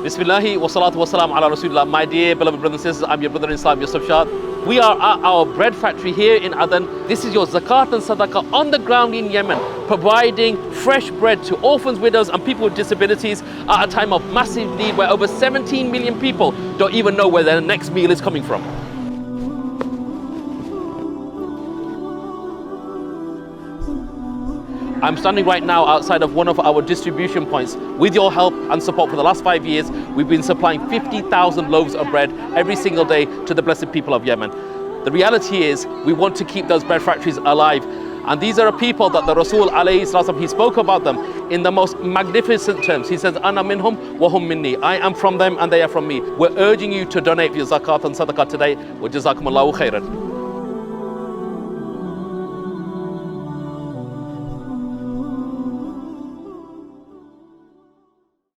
Bismillahi wa salatu wa salam ala Rasulullah. My dear beloved brothers and sisters, I'm your brother in Islam, Yusuf Shad. We are at our bread factory here in Aden. This is your Zakat and Sadaqah on the ground in Yemen, providing fresh bread to orphans, widows and people with disabilities at a time of massive need where over 17 million people don't even know where their next meal is coming from. I'm standing right now outside of one of our distribution points. With your help and support for the last 5 years, we've been supplying 50,000 loaves of bread every single day to the blessed people of Yemen. The reality is, we want to keep those bread factories alive. And these are a people that the Rasul ﷺ, he spoke about them in the most magnificent terms. He says, Ana minhum wa hum minni. I am from them and they are from me. We're urging you to donate for your zakat and sadaqah today. Wa jazakumullahu khairan.